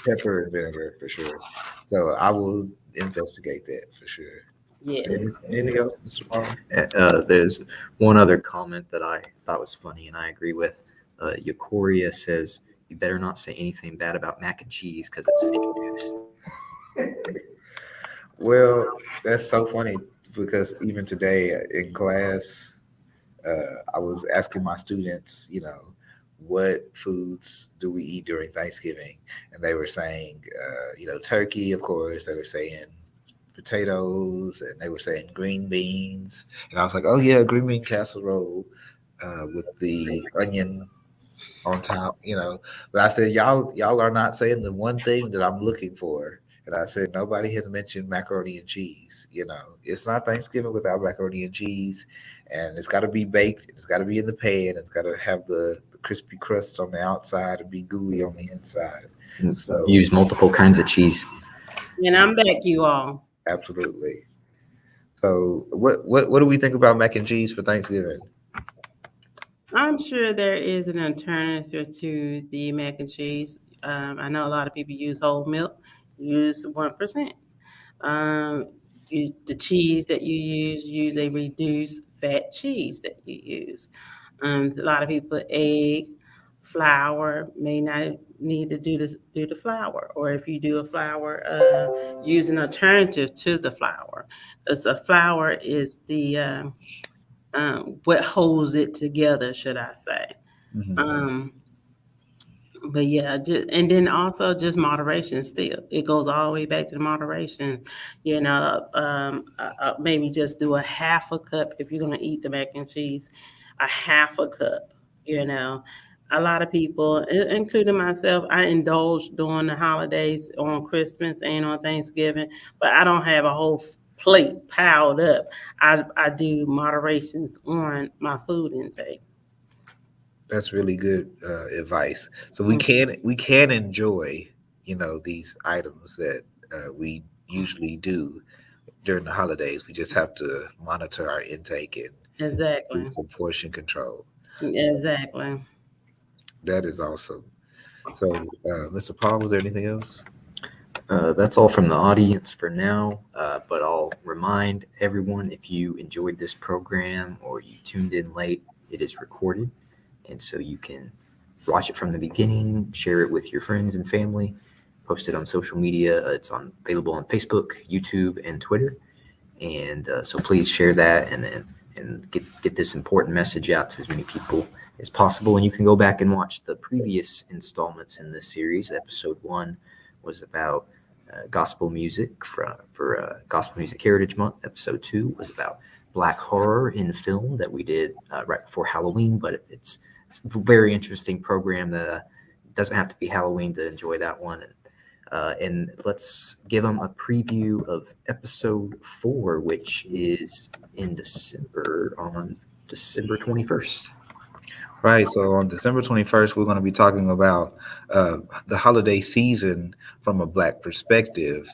Pepper and vinegar for sure. So I will investigate that for sure. Yes. Anything else, Mr. Paul? There's one other comment that I thought was funny, and I agree with. Eucoria says, "You better not say anything bad about mac and cheese because it's fake news." Well, that's so funny because even today in class, I was asking my students, what foods do we eat during Thanksgiving? And they were saying, turkey, of course. They were saying potatoes, and they were saying green beans. And I was like, oh, yeah, green bean casserole with the onion on top. But I said, y'all are not saying the one thing that I'm looking for. And I said, nobody has mentioned macaroni and cheese. It's not Thanksgiving without macaroni and cheese, and it's got to be baked. It's got to be in the pan. It's got to have the crispy crust on the outside and be gooey on the inside. So Use multiple kinds of cheese. And I'm back, you all. absolutely. So what do we think about mac and cheese for Thanksgiving? I'm sure there is an alternative to the mac and cheese. I know a lot of people use whole milk, use 1%. The cheese that you use a reduced fat cheese that you use. A lot of people put egg, flour, may not need to do the flour, or if you do a flour, use an alternative to the flour, because the flour is the what holds it together, should I say. Mhm. But yeah, and then also just moderation. Still, it goes all the way back to the moderation. Maybe just do a half a cup if you're gonna eat the mac and cheese, a half a cup. You know, a lot of people, including myself, I indulge during the holidays on Christmas and on Thanksgiving, but I don't have a whole plate piled up. I do moderations on my food intake. That's really good advice. So we can enjoy, these items that we usually do during the holidays. We just have to monitor our intake and do Exactly. some portion control. Exactly. That is awesome. So, Mr. Paul, was there anything else? That's all from the audience for now, but I'll remind everyone, if you enjoyed this program or you tuned in late, it is recorded, and so you can watch it from the beginning, share it with your friends and family, post it on social media. It's available on Facebook, YouTube, and Twitter, and so please share that and get this important message out to as many people as possible. And you can go back and watch the previous installments in this series. Episode 1 was about gospel music for Gospel Music Heritage Month. Episode 2 was about Black horror in film that we did right before Halloween, but it's a very interesting program that doesn't have to be Halloween to enjoy that one. And let's give them a preview of episode 4, which is in December, on December 21st. Right. So on December 21st, we're going to be talking about the holiday season from a Black perspective.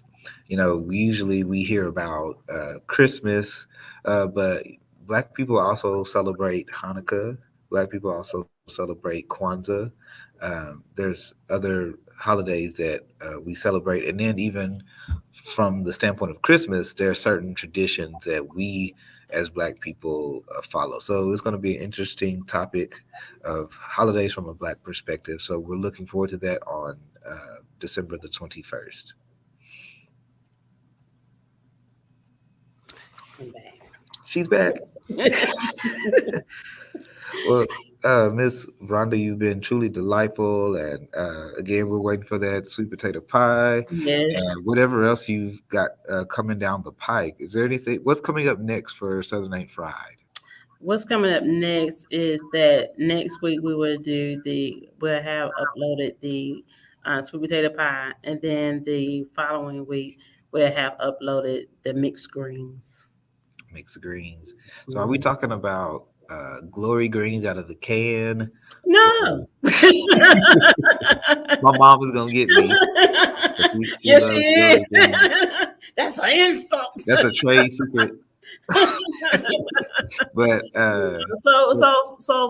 We hear about Christmas, but Black people also celebrate Hanukkah. Black people also celebrate Kwanzaa. There's other holidays that we celebrate, and then even from the standpoint of Christmas, there are certain traditions that we as Black people follow. So it's going to be an interesting topic of holidays from a Black perspective. So we're looking forward to that on December the 21st. I'm back. She's back. Well, Miss Rhonda, you've been truly delightful, and again, we're waiting for that sweet potato pie Yes. and whatever else you've got coming down the pike. Is there anything? What's coming up next for Southern Ain't Fried? What's coming up next is that next week we'll have uploaded the sweet potato pie, and then the following week we'll have uploaded the mixed greens. Mixed greens. So, are we talking about glory greens out of the can? No. My mom was gonna get me. She Yes, loves she glory is. greens. That's an insult. That's a trade secret. But so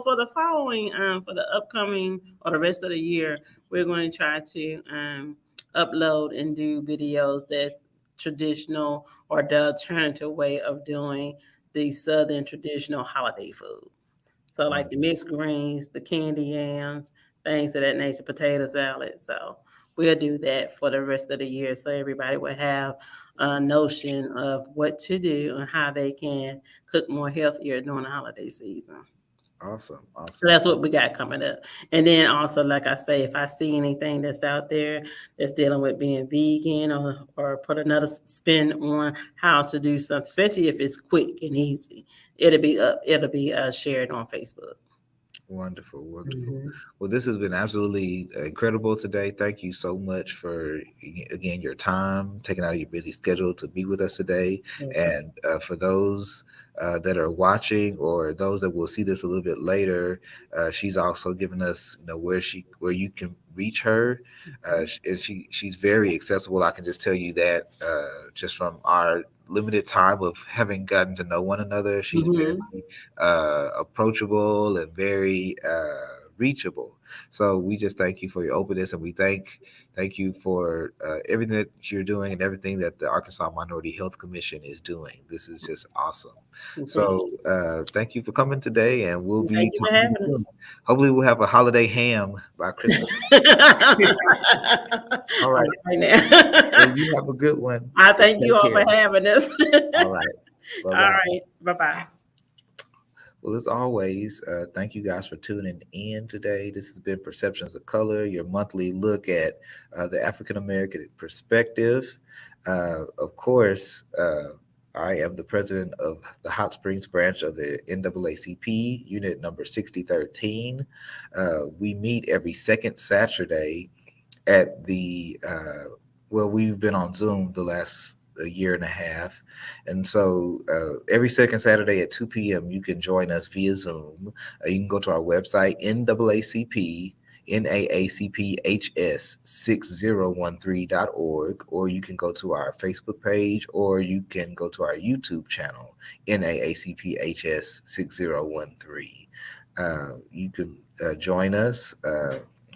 for the following for the upcoming or the rest of the year, we're going to try to upload and do videos that's traditional or the alternative way of doing the Southern traditional holiday food. So like the mixed greens, the candy yams, things of that nature, potato salad. So we'll do that for the rest of the year, so everybody will have a notion of what to do and how they can cook more healthier during the holiday season. awesome. So that's what we got coming up. And then also, like I say, if I see anything that's out there that's dealing with being vegan or put another spin on how to do something, especially if it's quick and easy, it'll be shared on Facebook. Wonderful, wonderful. Mhm. Well, this has been absolutely incredible today. Thank you so much for, again, your time, taking out of your busy schedule to be with us today. And for those that are watching or those that will see this a little bit later, she's also given us, where you can reach her. She's very accessible. I can just tell you that just from our limited time of having gotten to know one another, she's very approachable and very reachable. So we just thank you for your openness, and we thank you for everything that you're doing and everything that the Arkansas Minority Health Commission is doing. This is just awesome. So thank you for coming today, and we'll be Thank you for having us. Hopefully we'll have a holiday ham by Christmas. All right. Right now. Well, you have a good one. I thank you Take all care. for having us. All right. All Bye-bye. right. Bye-bye. Well, as always, thank you guys for tuning in today. This has been Perceptions of Color, your monthly look at the African American perspective. Of course, I am the president of the Hot Springs branch of the N.A.A.C.P, unit number 6013. We meet every second Saturday at the, we've been on Zoom the last a year and a half. And so every second Saturday at 2 p.m., you can join us via Zoom. You can go to our website, NAACP, NAACPHS6013.org, or you can go to our Facebook page, or you can go to our YouTube channel, NAACPHS6013. You can join us.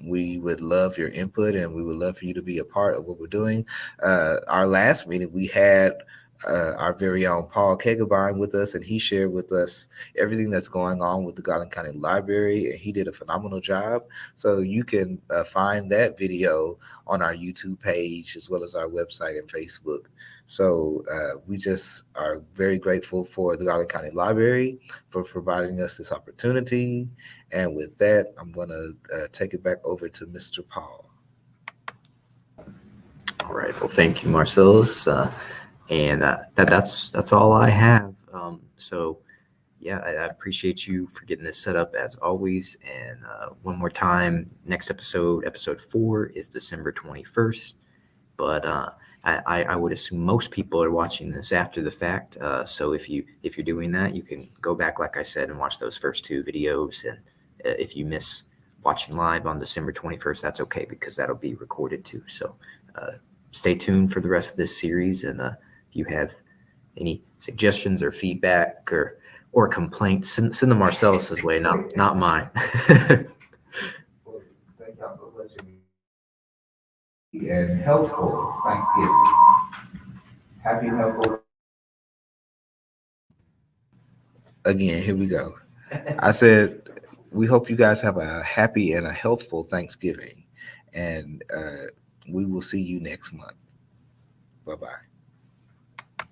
We would love your input, and we would love for you to be a part of what we're doing. Our last meeting, we had our very own Paul Kegabine with us, and he shared with us everything that's going on with the Garland County Library, and he did a phenomenal job. So you can find that video on our YouTube page as well as our website and Facebook. So we just are very grateful for the Garland County Library for providing us this opportunity. And with that, I'm going to take it back over to Mr. Paul. All right. Well, thank you, Marsalis. And that's all I have. So, yeah, I appreciate you for getting this set up as always. And one more time, next episode 4 is December 21st. But I would assume most people are watching this after the fact. So if you're doing that, you can go back, like I said, and watch those first 2 videos. And if you miss watching live on December 21st, that's okay, because that'll be recorded too. So stay tuned for the rest of this series. And if you have any suggestions or feedback or complaints, send them Marsalis' way, not mine. and healthful Thanksgiving. Happy and healthful. Again, here we go. I said, we hope you guys have a happy and a healthful Thanksgiving, and we will see you next month. Bye-bye.